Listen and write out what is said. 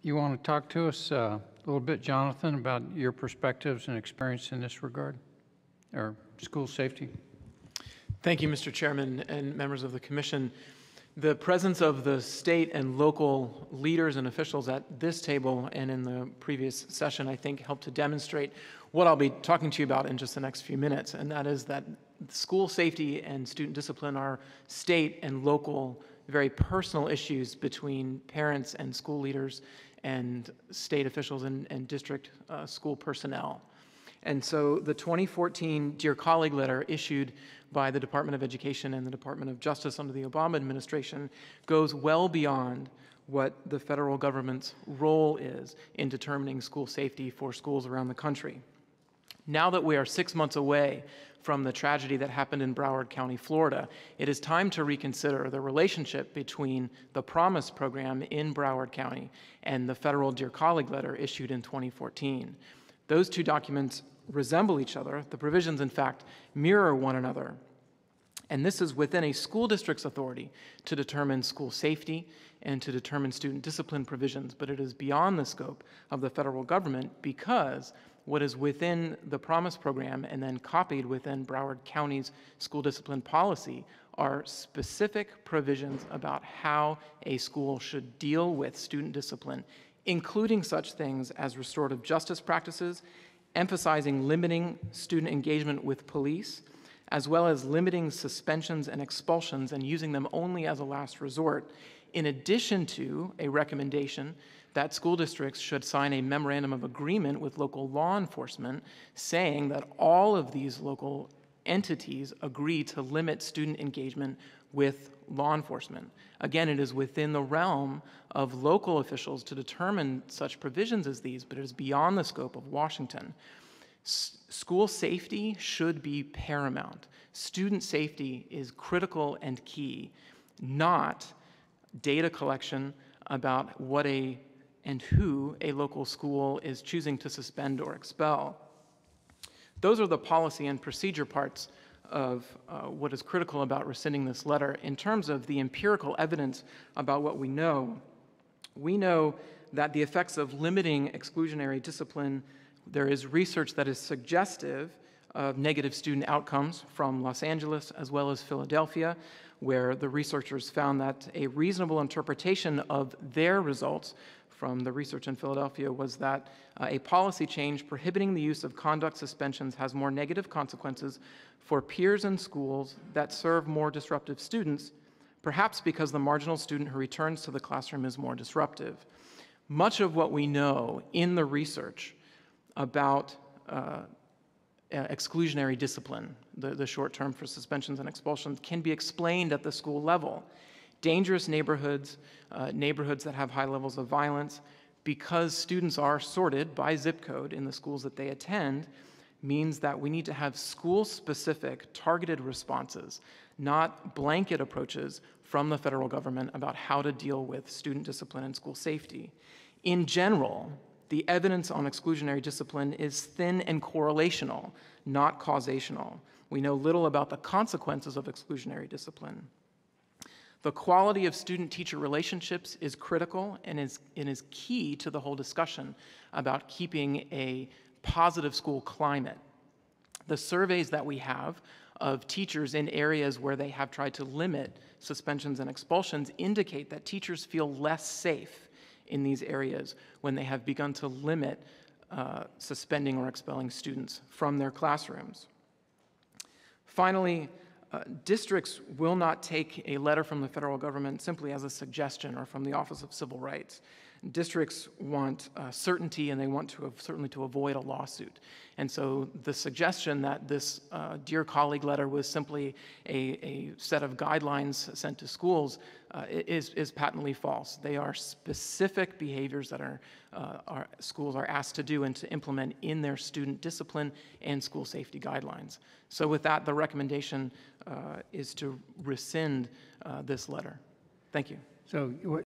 You want to talk to us a little bit, Jonathan, about your perspectives and experience in this regard, or school safety? Thank you, Mr. Chairman and members of the Commission. The presence of the state and local leaders and officials at this table and in the previous session, I think, helped to demonstrate what I'll be talking to you about in just the next few minutes, and that is that school safety and student discipline are state and local, very personal issues between parents and school leaders and state officials and district school personnel. And so the 2014 Dear Colleague letter issued by the Department of Education and the Department of Justice under the Obama administration goes well beyond what the federal government's role is in determining school safety for schools around the country. Now that we are 6 months away from the tragedy that happened in Broward County, Florida, it is time to reconsider the relationship between the Promise program in Broward County and the federal Dear Colleague letter issued in 2014. Those two documents resemble each other. The provisions, in fact, mirror one another. And this is within a school district's authority to determine school safety and to determine student discipline provisions, but it is beyond the scope of the federal government because what is within the Promise program and then copied within Broward County's school discipline policy are specific provisions about how a school should deal with student discipline, including such things as restorative justice practices, emphasizing limiting student engagement with police, as well as limiting suspensions and expulsions and using them only as a last resort, in addition to a recommendation that school districts should sign a memorandum of agreement with local law enforcement saying that all of these local entities agree to limit student engagement with law enforcement. Again, it is within the realm of local officials to determine such provisions as these, but it is beyond the scope of Washington. School safety should be paramount. Student safety is critical and key, not data collection about what and who a local school is choosing to suspend or expel. Those are the policy and procedure parts of what is critical about rescinding this letter. In terms of the empirical evidence about what we know that the effects of limiting exclusionary discipline, there is research that is suggestive of negative student outcomes from Los Angeles as well as Philadelphia, where the researchers found that a reasonable interpretation of their results from the research in Philadelphia was that a policy change prohibiting the use of conduct suspensions has more negative consequences for peers and schools that serve more disruptive students, perhaps because the marginal student who returns to the classroom is more disruptive. Much of what we know in the research about exclusionary discipline, the short term for suspensions and expulsions, can be explained at the school level. Dangerous neighborhoods, neighborhoods that have high levels of violence, because students are sorted by zip code in the schools that they attend, means that we need to have school-specific targeted responses, not blanket approaches from the federal government about how to deal with student discipline and school safety. In general, the evidence on exclusionary discipline is thin and correlational, not causational. We know little about the consequences of exclusionary discipline. The quality of student-teacher relationships is critical and is key to the whole discussion about keeping a positive school climate. The surveys that we have of teachers in areas where they have tried to limit suspensions and expulsions indicate that teachers feel less safe in these areas when they have begun to limit suspending or expelling students from their classrooms. Finally, districts will not take a letter from the federal government simply as a suggestion or from the Office of Civil Rights. Districts want certainty, and they want certainly to avoid a lawsuit. And so the suggestion that this Dear Colleague letter was simply a set of guidelines sent to schools is patently false. They are specific behaviors that schools are asked to do and to implement in their student discipline and school safety guidelines. So with that, the recommendation is to rescind this letter. Thank you. So